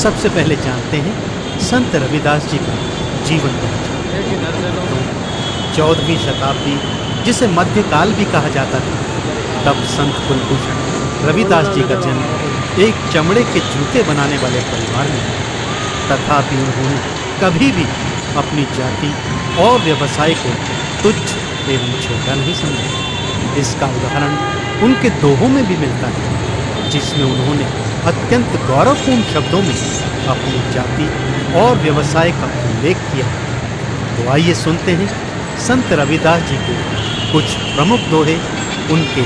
सबसे पहले जानते हैं संत रविदास जी का जीवन परिचय। 14वीं शताब्दी, जिसे मध्यकाल भी कहा जाता था, तब संत कुलभूषण रविदास जी का जन्म एक चमड़े के जूते बनाने वाले परिवार में हुआ। तथापि उन्होंने कभी भी अपनी जाति और व्यवसाय को तुच्छ एवं छोटा नहीं समझा। इसका उदाहरण उनके दोहों में भी मिलता है, जिसमें उन्होंने अत्यंत गौरवपूर्ण शब्दों में अपनी जाति और व्यवसाय का उल्लेख किया। तो आइए सुनते हैं संत रविदास जी के कुछ प्रमुख दोहे, उनके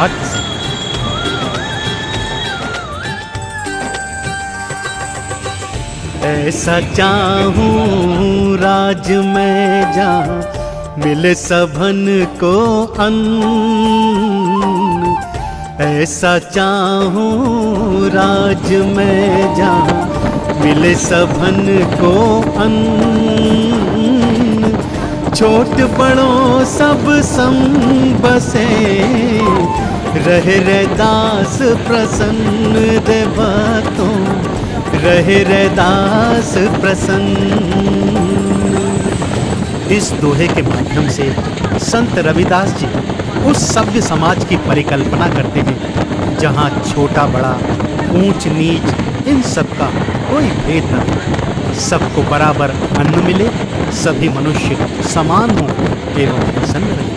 अर्थ से। ऐसा चाहूं राज में जहाँ मिले सबन को अन्न, ऐसा चाहूं राज में जहाँ मिले सबन को अन्न, छोट बड़ों सब सम बसे, रहे रैदास प्रसन्न रे भक्तों, रहे रैदास प्रसन्न। इस दोहे के माध्यम से संत रविदास जी उस सभ्य समाज की परिकल्पना करते हैं जहाँ छोटा बड़ा, ऊंच नीच इन सब का कोई भेद न हो, सबको बराबर अन्न मिले, सभी मनुष्य समान हों एवं प्रसन्न रहें।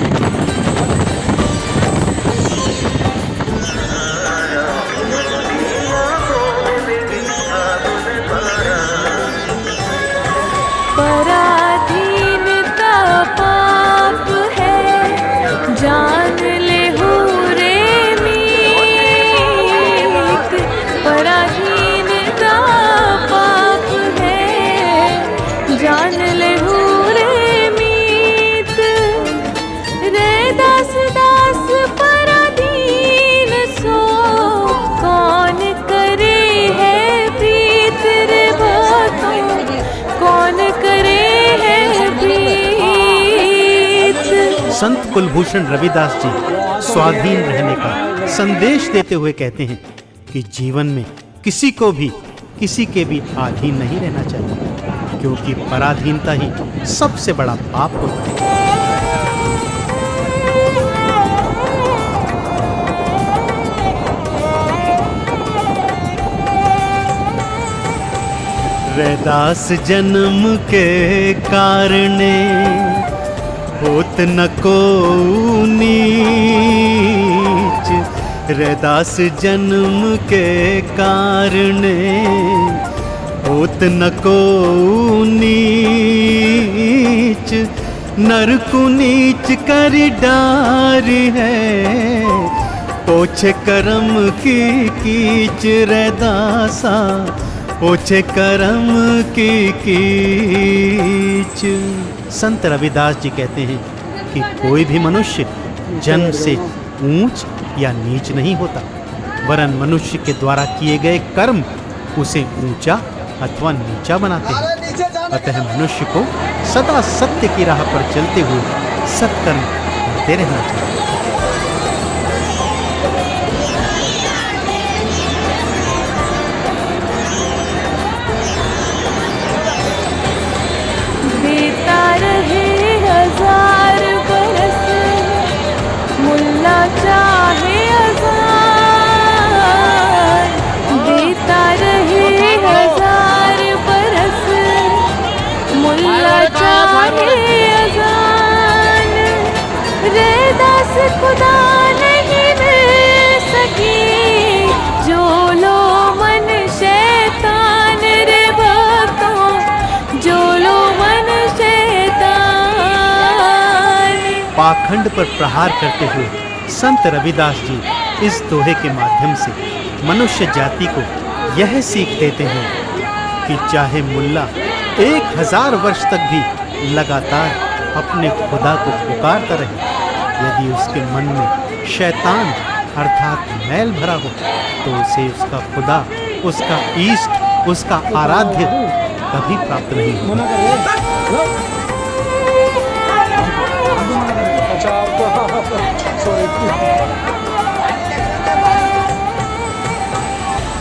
पराधीनता पाप है, जान ले हो रे मीत। पराधीनता पाप है, जान ले हो रे मीत। रैदास दास पराधीन सो, कौन करे है प्रीत रे भक्तों, कौन करे है प्रीत। संत कुलभूषण रविदास जी स्वाधीन रहने का संदेश देते हुए कहते हैं कि जीवन में किसी को भी किसी के भी अधीन नहीं रहना चाहिए, क्योंकि पराधीनता ही सबसे बड़ा पाप होता है। रैदास जन्म के कारणे होत न को नीच, रैदास जन्म के कारणे होत न को नीच। नर को नीच कर डार है, पोछे करम की कीच रैदासा, ओछे करम की कीच। संत रविदास जी कहते हैं कि कोई भी मनुष्य जन्म से ऊंच या नीच नहीं होता, वरन मनुष्य के द्वारा किए गए कर्म उसे ऊंचा अथवा नीचा बनाते हैं। अतः मनुष्य को सदा सत्य की राह पर चलते हुए सत्कर्म करते रहना चाहिए। देता रहे 1000 बरस, मुल्ला चाहे अज़ान। देता रहे 1000 बरस, मुल्ला चाहे अज़ान। रैदास खुदा नहीं मिल सकी, जो लो मन शैतान रे भक्तों, जो लो मन शैतान। पाखंड पर प्रहार करते हुए संत रविदास जी इस दोहे के माध्यम से मनुष्य जाति को यह सीख देते हैं कि चाहे मुल्ला 1000 वर्ष तक भी लगातार अपने खुदा को पुकारता रहे, यदि उसके मन में शैतान अर्थात मैल भरा हो, तो उसे उसका खुदा, उसका ईष्ट, उसका आराध्य कभी प्राप्त नहीं होगा।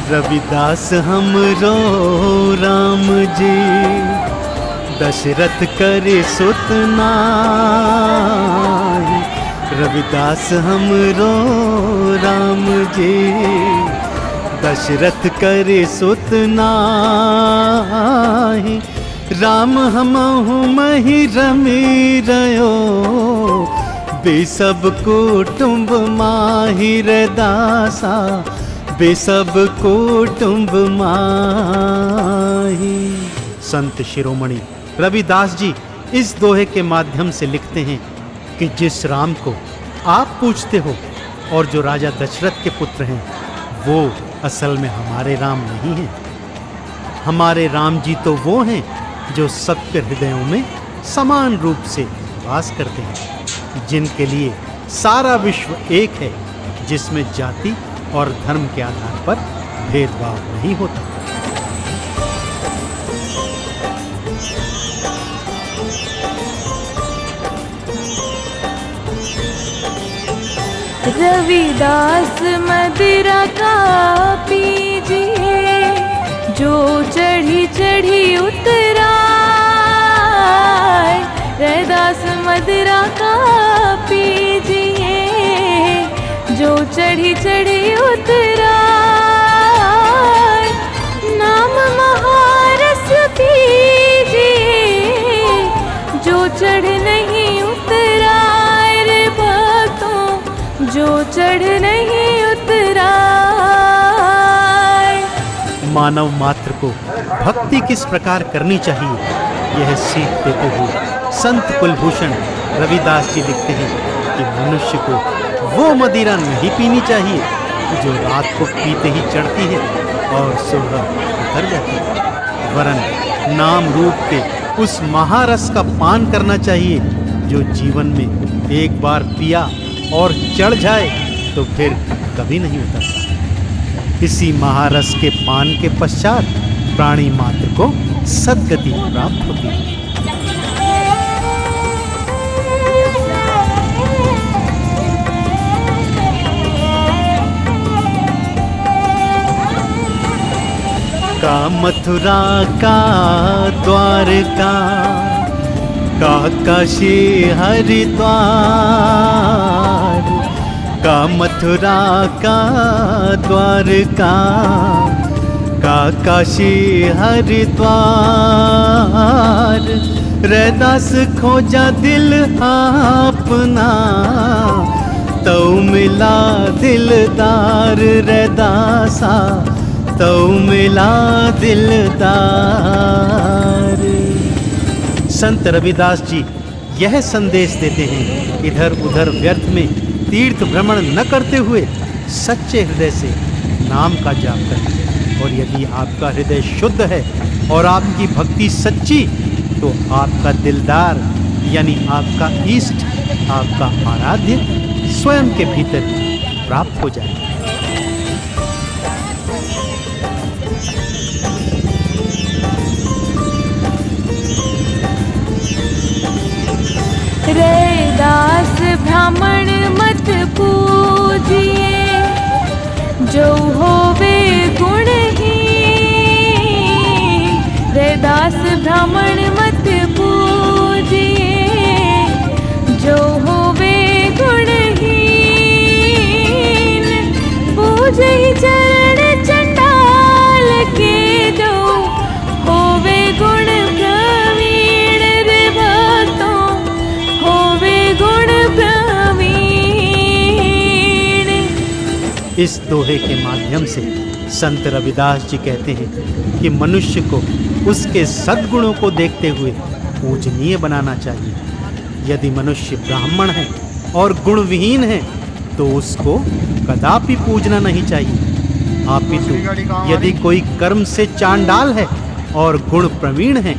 रविदास हमरो राम जी दशरथ करे सुत नाहि। रविदास हमरो राम जी दशरथ करे सुत नाहि। राम हमहु महि रमी रयो बेसब कुटुंब माहि। रैदासा बेसब कुटुंब माहि। संत शिरोमणि रविदास जी इस दोहे के माध्यम से लिखते हैं कि जिस राम को आप पूछते हो और जो राजा दशरथ के पुत्र हैं वो असल में हमारे राम नहीं हैं। हमारे राम जी तो वो हैं जो सबके हृदयों में समान रूप से वास करते हैं, जिनके लिए सारा विश्व एक है, जिसमें जाति और धर्म के आधार पर भेदभाव नहीं होता। रविदास मदिरा का पीजिए जो चढ़ी चढ़ी उतराए। रैदास मदिरा का पीजिए जो चढ़ी चढ़ी उतराए। नाम महारस पीजिए जो चढ़ नहीं उतराए। रे भक्तों जो चढ़ नहीं उतराए। मानव मात्र को भक्ति किस प्रकार करनी चाहिए यह सीख देते हुए संत कुलभूषण रविदास जी लिखते हैं कि मनुष्य को वो मदिरा नहीं पीनी चाहिए जो रात को पीते ही चढ़ती है और सुबह उतर जाती है, वरन नाम रूप के उस महारस का पान करना चाहिए जो जीवन में एक बार पिया और चढ़ जाए तो फिर कभी नहीं उतरता। इसी महारस के पान के पश्चात प्राणी मात्र को सद्गति प्राप्त होती है। का मथुरा का द्वारका का काशी हरिद्वार। का मथुरा का द्वारका का काशी हरिद्वार। रैदास खोजा दिल अपना तो मिला दिलदार। रैदासा तो मिला दिलदार। संत रविदास जी यह संदेश देते हैं, इधर उधर व्यर्थ में तीर्थ भ्रमण न करते हुए सच्चे हृदय से नाम का जाप करें। और यदि आपका हृदय शुद्ध है और आपकी भक्ति सच्ची, तो आपका दिलदार यानी आपका इष्ट, आपका आराध्य स्वयं के भीतर प्राप्त हो जाएगा। रैदास ब्राह्मण मत पूजिए जो होवे गुणहीन। रैदास ब्राह्मण मत पूजिए जो होवे गुणहीन। पूजे ही चरण चंडाल के जो होवे गुण प्रवीण। रे भक्तों होवे गुण प्रवीण। इस दोहे के माध्यम से संत रविदास जी कहते हैं कि मनुष्य को उसके सद्गुणों को देखते हुए पूजनीय बनाना चाहिए। यदि मनुष्य ब्राह्मण है और गुणविहीन है तो उसको कदापि पूजना नहीं चाहिए। अपितु यदि कोई कर्म से चांडाल है और गुण प्रवीण है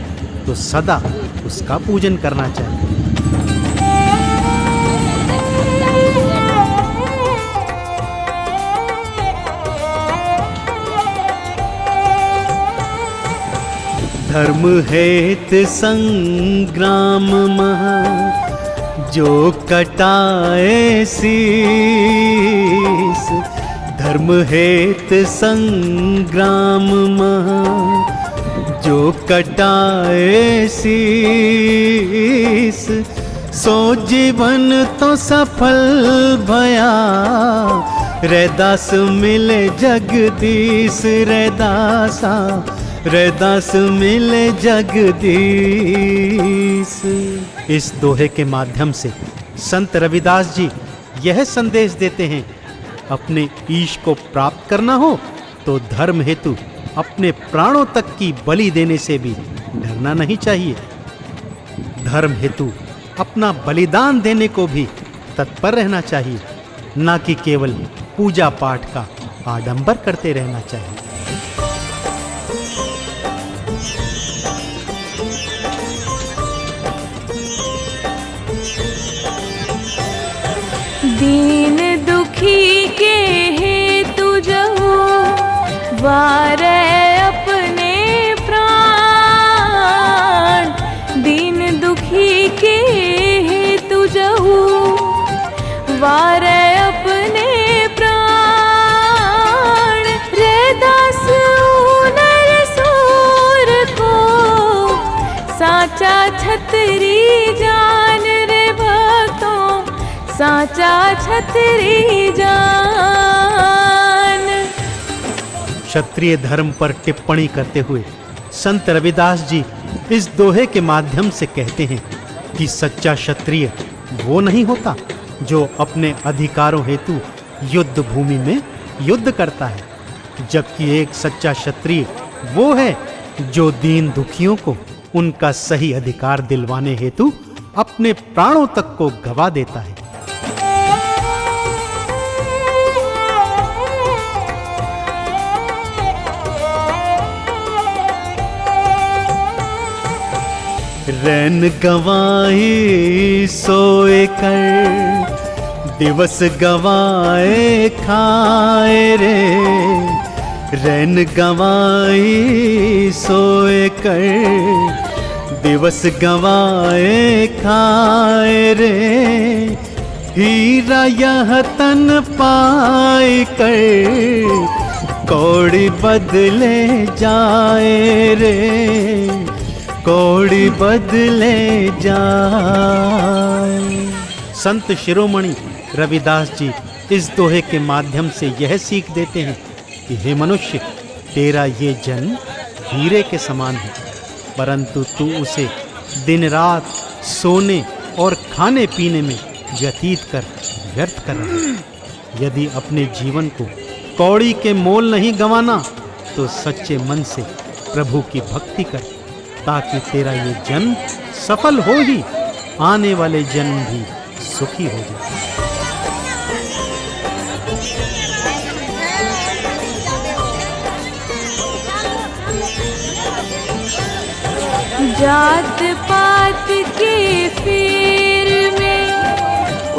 तो सदा उसका पूजन करना चाहिए। धर्म हेत संग्राम महा जो कटाए शीस। धर्म हेत संग्राम महा जो कटाए शीस, सो जीवन तो सफल भया, रैदास मिले जगदीश रैदासा, रैदास मिले जगदीश। इस दोहे के माध्यम से संत रविदास जी यह संदेश देते हैं, अपने ईश को प्राप्त करना हो तो धर्म हेतु अपने प्राणों तक की बलि देने से भी डरना नहीं चाहिए। धर्म हेतु अपना बलिदान देने को भी तत्पर रहना चाहिए, ना कि केवल पूजा पाठ का आडंबर करते रहना चाहिए। दीन दुखी के हेतु जहु वारे अपने प्राण, दीन दुखी के हेतु जहु वारे अपने प्राण, रैदास नरसूर को साचा छतरी जान रे भक्तों, साचा छतरी जान। क्षत्रिय धर्म पर टिप्पणी करते हुए संत रविदास जी इस दोहे के माध्यम से कहते हैं कि सच्चा क्षत्रिय वो नहीं होता जो अपने अधिकारों हेतु युद्ध भूमि में युद्ध करता है, जबकि एक सच्चा क्षत्रिय वो है जो दीन दुखियों को उनका सही अधिकार दिलवाने हेतु अपने प्राणों तक को गवा देता है। रैन गवाई सोए कर, दिवस गवाए खाए रे, रैन गवाई सोए कर, दिवस गवाए खाए रे, हीरा यह तन पाए कर, कौड़ी बदले जाए रे, कौड़ी बदले जाए। संत शिरोमणि रविदास जी इस दोहे के माध्यम से यह सीख देते हैं कि हे मनुष्य, तेरा ये जन्म हीरे के समान है, परंतु तू उसे दिन रात सोने और खाने पीने में व्यतीत कर व्यर्थ कर रहा है। यदि अपने जीवन को कौड़ी के मोल नहीं गंवाना तो सच्चे मन से प्रभु की भक्ति कर, ताकि तेरा ये जन्म सफल हो ही आने वाले जन्म भी सुखी हो जाए। जात पात के फेर में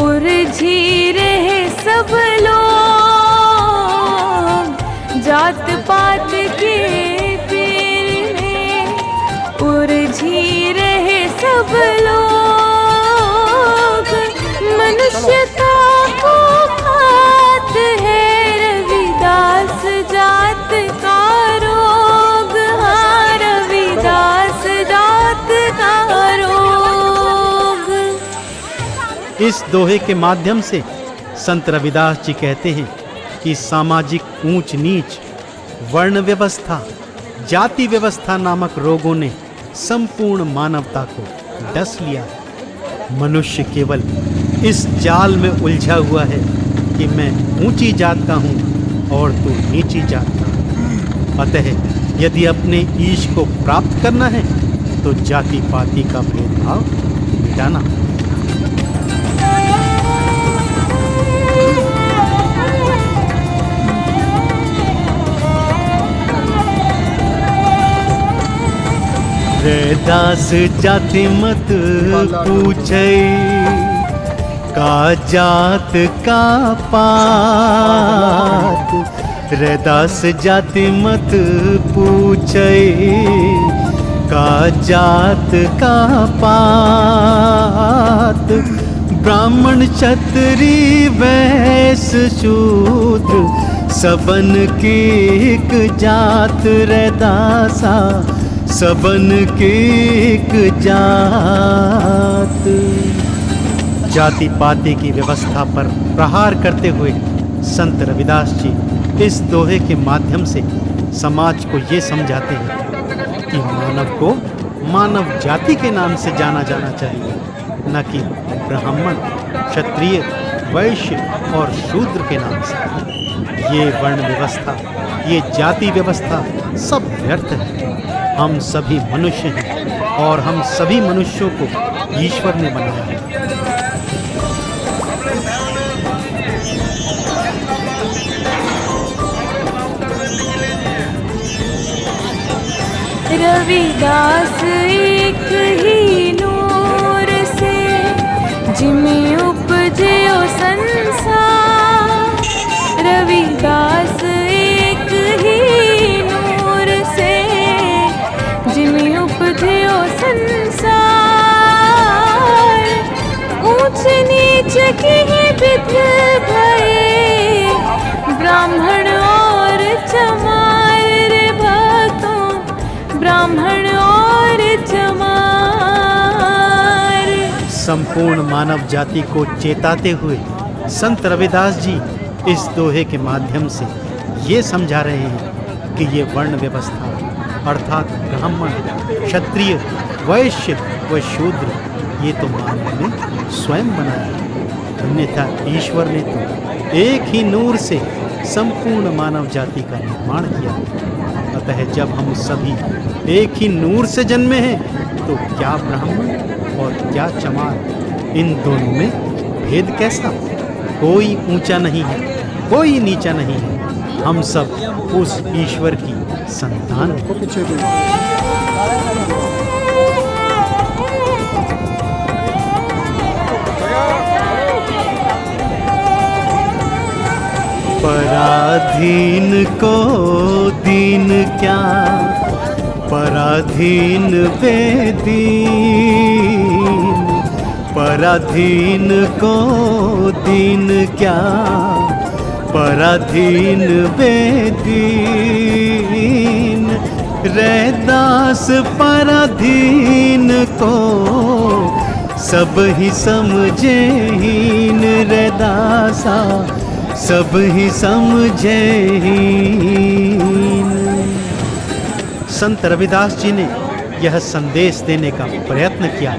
उलझी रहे सब लोग, जात पात के फेर में उलझी रहे सब लोग, मनुष्यता को खात है रविदास जात का रोग, हाँ रविदास जात का रोग। इस दोहे के माध्यम से संत रविदास जी कहते हैं कि सामाजिक ऊंच नीच, वर्ण व्यवस्था, जाति व्यवस्था नामक रोगों ने संपूर्ण मानवता को डस लिया। मनुष्य केवल इस जाल में उलझा हुआ है कि मैं ऊंची जात का हूं और तू नीची जात का। अतः यदि अपने ईश को प्राप्त करना है तो जाति पाति का भेदभाव मिटाना। रैदास जाति मत पूछे, का जात का पात, रैदास जाति मत पूछे, का जात का पात, ब्राह्मण क्षत्रिय वैश्य शूद्र सबन की एक जात रैदासा, सबन की एक जात। जाति पाति की व्यवस्था पर प्रहार करते हुए संत रविदास जी इस दोहे के माध्यम से समाज को ये समझाते हैं कि मानव को मानव जाति के नाम से जाना जाना चाहिए, न कि ब्राह्मण, क्षत्रिय, वैश्य और शूद्र के नाम से। ये वर्ण व्यवस्था, ये जाति व्यवस्था सब व्यर्थ है। हम सभी मनुष्य हैं और हम सभी मनुष्यों को ईश्वर ने बनाया है। रविदास एक ही नूर से जिमें उपजयो संसार। रविदास एक ही नूर से जिमें उपजयो संसार। ऊंच नीच की विध भये ब्राह्मण और चमार रे भक्तों, ब्राह्मण और चमार। संपूर्ण मानव जाति को चेताते हुए संत रविदास जी इस दोहे के माध्यम से ये समझा रहे हैं कि ये वर्ण व्यवस्था अर्थात ब्राह्मण, क्षत्रिय, वैश्य व शूद्र ये तो मानव ने स्वयं बनाया, अन्यथा ईश्वर ने तो एक ही नूर से संपूर्ण मानव जाति का निर्माण किया। अतः जब हम सभी एक ही नूर से जन्मे हैं तो क्या ब्राह्मण और क्या चमार, इन दोनों में भेद कैसा? कोई ऊंचा नहीं है, कोई नीचा नहीं है, हम सब उस ईश्वर की संतान हैं। पराधीन को दीन क्या, पराधीन बेदीन। पराधीन को दीन क्या, पराधीन बेदीन। रैदास पराधीन को सब ही समझे हीन। रैदासा सब ही समझे हीन। संत रविदास जी ने यह संदेश देने का प्रयत्न किया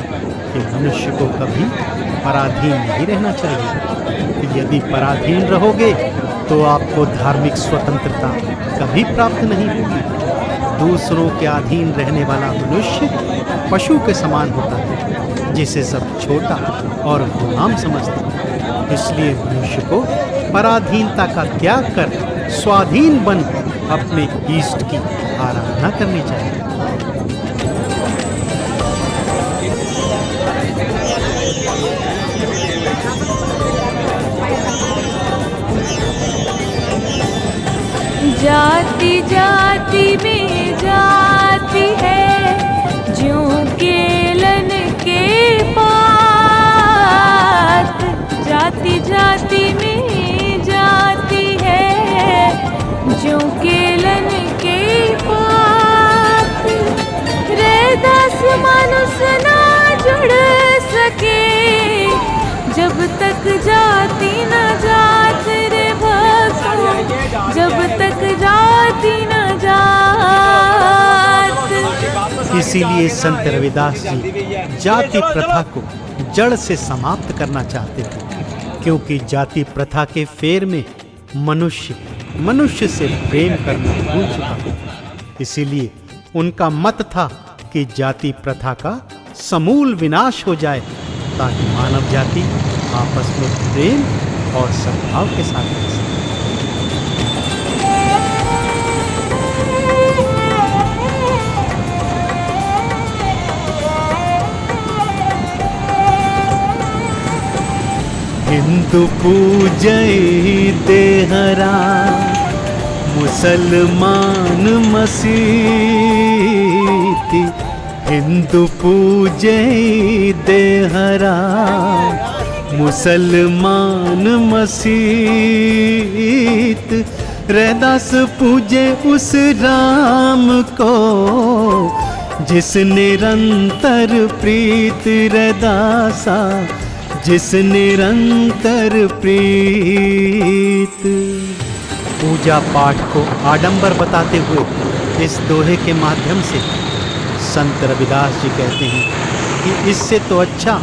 कि मनुष्य को कभी पराधीन नहीं रहना चाहिए। यदि पराधीन रहोगे तो आपको धार्मिक स्वतंत्रता कभी प्राप्त नहीं होगी। दूसरों के अधीन रहने वाला मनुष्य पशु के समान होता है, जिसे सब छोटा और गुलाम समझते हैं। इसलिए मनुष्य को पराधीनता का त्याग कर स्वाधीन बन अपने इष्ट की आराधना करनी चाहिए। जाति जाति में जाति है, ज्यों केलन के पात। जाति जाति में जाति है, ज्यों केलन के पात। रैदास मानुष ना जुड़ सके जब तक जाति न जात रे भक्तों, जब तक जाति न जात। इसीलिए संत रविदास जी जाति प्रथा को जड़ से समाप्त करना चाहते थे, क्योंकि जाति प्रथा के फेर में मनुष्य से प्रेम करना भूल चुका था। इसीलिए उनका मत था कि जाति प्रथा का समूल विनाश हो जाए, ताकि मानव जाति आपस में प्रेम और सद्भाव के साथ रह सके। हिंदू पूजय देहरा, मुसलमान मसीती। हिंदू पूजय देहरा, मुसलमान मसीत। रैदास पूजे उस राम को जिस निरंतर प्रीत रैदासा, जिस निरंतर प्रीत। पूजा पाठ को आडंबर बताते हुए इस दोहे के माध्यम से संत रविदास जी कहते हैं कि इससे तो अच्छा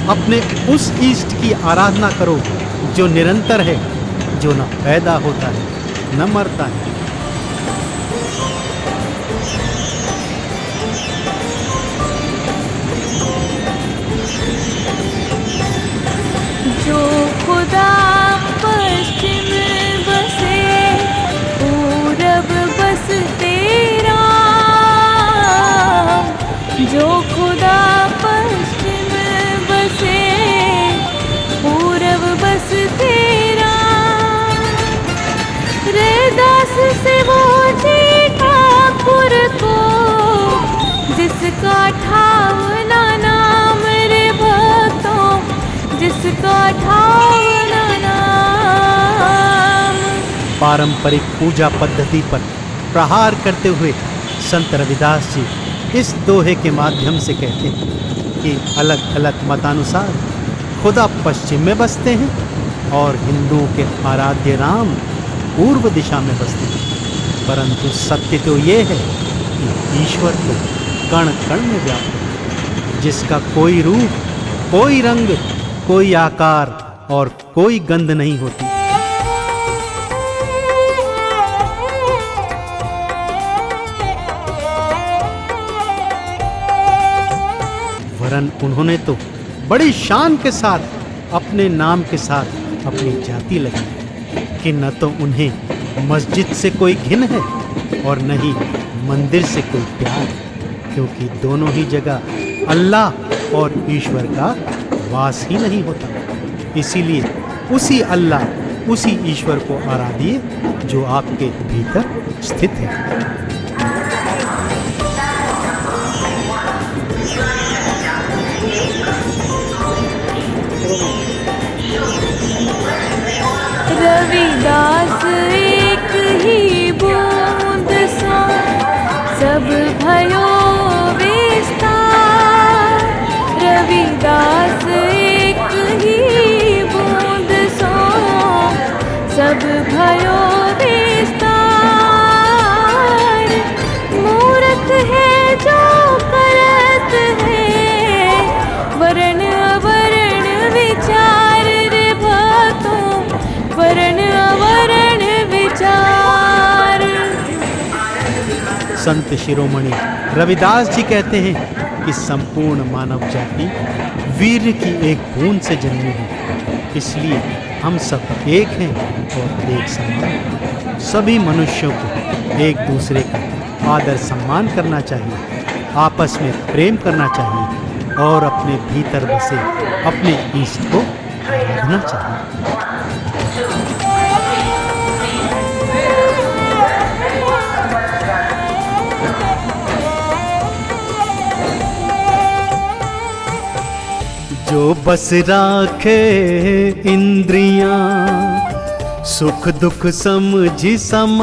अपने उस इष्ट की आराधना करो जो निरंतर है, जो न पैदा होता है न मरता है। जो खुदा पश्चिम बसे, पूरब बसते राम। जो खुदा पश्चिम बसे, पूरब बसते राम। रैदास से वो जी ठाकुर को, जिसका ठावना नाम रे भक्तों, जिसका ठावना नाम। पारंपरिक पूजा पद्धति पर प्रहार करते हुए संत रविदास जी इस दोहे के माध्यम से कहते हैं कि अलग अलग मतानुसार खुदा पश्चिम में बसते हैं और हिंदुओं के आराध्य राम पूर्व दिशा में बसते हैं, परंतु सत्य तो ये है कि ईश्वर तो कण कण में व्याप्त है, जिसका कोई रूप, कोई रंग, कोई आकार और कोई गंध नहीं होती। वरन उन्होंने तो बड़ी शान के साथ अपने नाम के साथ अपनी जाति लगाई कि न तो उन्हें मस्जिद से कोई घिन है और न ही मंदिर से कोई प्यार, क्योंकि दोनों ही जगह अल्लाह और ईश्वर का वास ही नहीं होता। इसीलिए उसी अल्लाह, उसी ईश्वर को आराधिए जो आपके भीतर स्थित है। रविदास एक ही बूंद सो, सब भयो विस्तार। रविदास एक ही बूंद सो, सब भयो विस्तार। मूरत है जो करत है, वर्ण अवर्ण विचार रे भक्तों, वर्ण अवर्ण विचार। संत शिरोमणि रविदास जी कहते हैं कि संपूर्ण मानव जाति वीर की एक बूंद से जन्मी है, इसलिए हम सब एक हैं और एक समान। सभी मनुष्यों को एक दूसरे का आदर सम्मान करना चाहिए, आपस में प्रेम करना चाहिए और अपने भीतर बसे अपने ईष्ट को आराधना चाहिए। जो बस राखे इंद्रियां, सुख दुख समझी समान।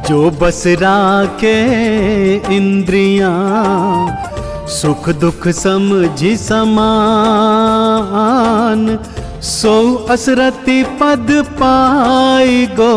जो बस राखे इंद्रियां, सुख दुख समझी समान। सो असरति पद पाई गो।